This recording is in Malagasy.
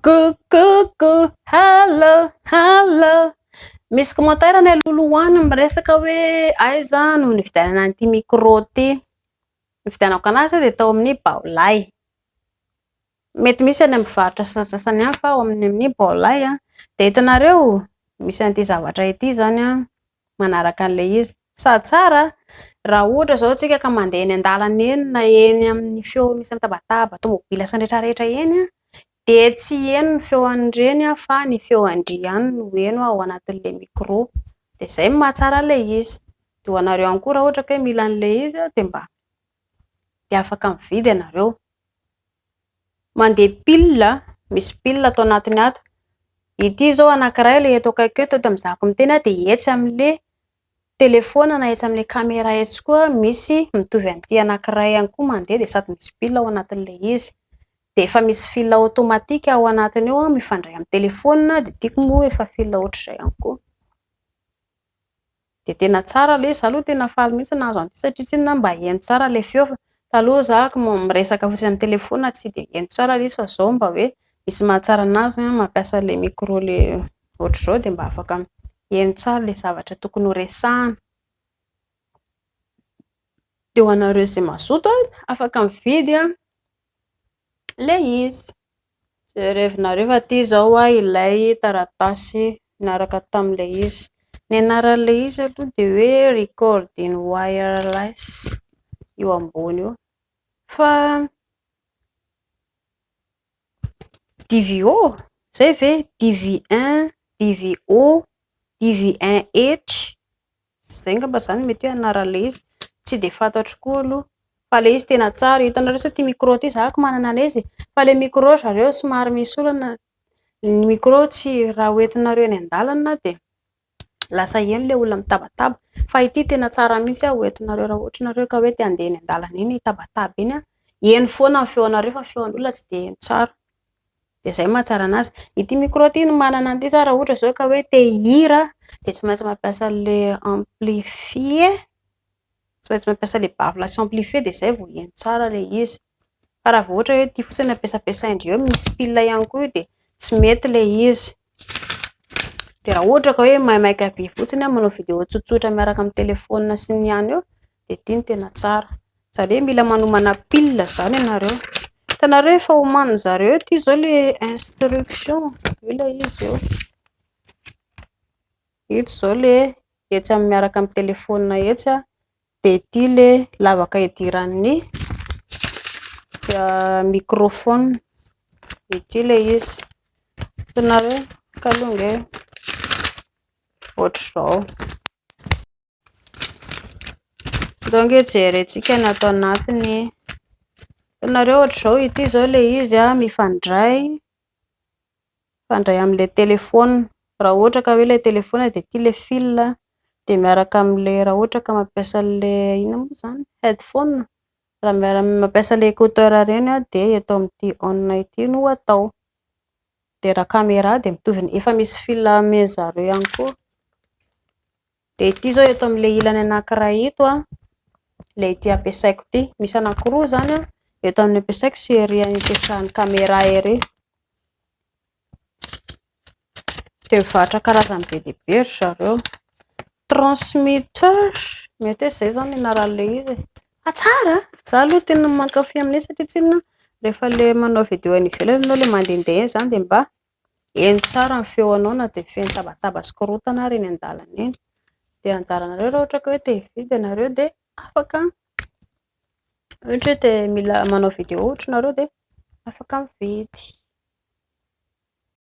Coucou, hello, hello. Misy commentaire ny alohaloany miresaka hoe aiza no nividianana an'ity micro ty. Nividianako anazy dia tao amin'ny Baolay. Mety misy any amin'ny mivarotra sasany any fa ao amin'ny Baolay dia hitanareo misy an'ity zavatra ity zany manaraka an'ilay izy. Sady tsara raha ohatra zao tsika ka mandeha eny an-dalana eny na eny amin'ny feo misy mitabataba tomobila sy rehetrarehetra eny dia tsy eno ny feo an'ireny fa ny feo andry ihany no eno ao anatin'ilay micro. Dia izay mahatsara ilay izy. Dia ho anareo ihany koa raha ohatra ka hoe mila an'ilay izy dia afaka mividy ianareo. Mandeha pile, misy pile atao anatiny ato. Ity zao anankiray ilay eto akaiky eto amin'izako miteny dia etsy amin'ilay telefaonina na etsy amin'ny caméra etsy koa misy mitovy an'ity anankiray ihany koa mandeha dia sady misy pile ao anatin'ilay izy. Dia efa misy fil automatique ao anatiny eo mifandray amin'ny telefaonina dia tiako moa efa fil ohatr'izay ihany koa. Dia tena tsara ilay izy, aloha tena faly mihitsy nahazo an'ity satria tsy inona mba heno tsara ilay feo. Taloha zahako miresaka fotsiny amin'ny telefaonina tsy dia heno tsara ilay izy fa izao mba hoe misy mahatsara anazy mampiasa ilay micro ilay ohatr'izao dia mba afaka heno tsara ilay zavatra tokony ho resahana. Dia ho anareo izay mazoto afaka mividy ilay izy. Jerevinareo fa ity zao ilay taratasy niaraka tamin'ilay izy. Ny anaran'ilay izy aloha dia hoe recording wireless eo ambony eo. Fa DVO zay ve DV1, DVO, DV1H zay ngamba zany mety hoe anaran'ilay izy. Tsy dia fantatro koa aloha. Fa ilay izy tena tsara. Hitanareo sao ity micro ity zahako manana an'izy. Fa ilay micro zareo somary misy olana. Ny micro tsy raha hoentinareo eny an-dalana dia lasa eno ilay olona mitabataba. Fa ity tena tsara mihitsy hoentinareo raha ohatra nareo ka hoe te handeha eny an-dalana eny hitabataba eny eno foana ny feonareo fa feon'olona tsy dia eno tsara. Dia izay mahatsara anazy. Ity micro ity no manana an'ity raha ohatra zao ka hoe te hihira dia tsy maintsy mampiasa ilay amplifier. Tsy maintsy mampiasa ilay bafle sy amplifier dia izay vao heno tsara ilay izy. Fa raha vao ohatra hoe ity fotsiny ampiasapiasaindry eo misy pile ihany koa dia tsy mety ilay izy. Dia raha ohatra ka hoe maimaiky be fotsiny manao vidéo tsotsotra miaraka amin'ny telefaonina sy ny ihany eo dia ity no tena tsara. Sady mila manomana pile zany ianareo. Hitanareo efa omanin zareo ity zao ilay instruction. Ilay izy eo. Ito izao ilay etsy amin'ny miaraka amin'ny telefaonina etsy dia ity ilay lavaka idiran'ny microphone. Ity ilay izy. Hitanareo kalonge ohatr'izao. Donc jerentsika ny ato anatiny. Hitanareo ohatr'izao ity izao ilay izy mifandray amin'ilay telefaonina. Raha ohatra ka hoe ilay telefaonina dia ity ilay fil dia miaraka amin'ilay raha ohatra ka mampiasa ilay inona moa izany headphone. Raha mampiasa ilay écouteur ireny dia eto amin'ity on ity no atao. Dia raha caméra dia mitovy efa misy fil amin'izareo ihany koa. Dia ity izao eto amin'ilay ilany anankiray ito ilay ity ampiasaiko ity. Misy anankiroa zany eto amin'ny ampiasaiko sy ery hipetrahan'ny caméra ery. Dia mivarotra karazany be dia be ry zareo. Transmetteur mety hoe izay zany anaran'ilay izy. Tsara! Izaho aloha tena mankafy amin'ilay satria tsy inona rehefa ilay manao vidéo any ivelany ianao ilay mandehandeha eny zany dia mba eno tsara ny feonao na dia feno tabataba sy korontana ary eny an-dalana eny. Dia anjaranareo raha ohatra ka hoe te hividy ianareo dia afaka ohatra hoe te mila manao vidéo ohatra nareo dia afaka mividy.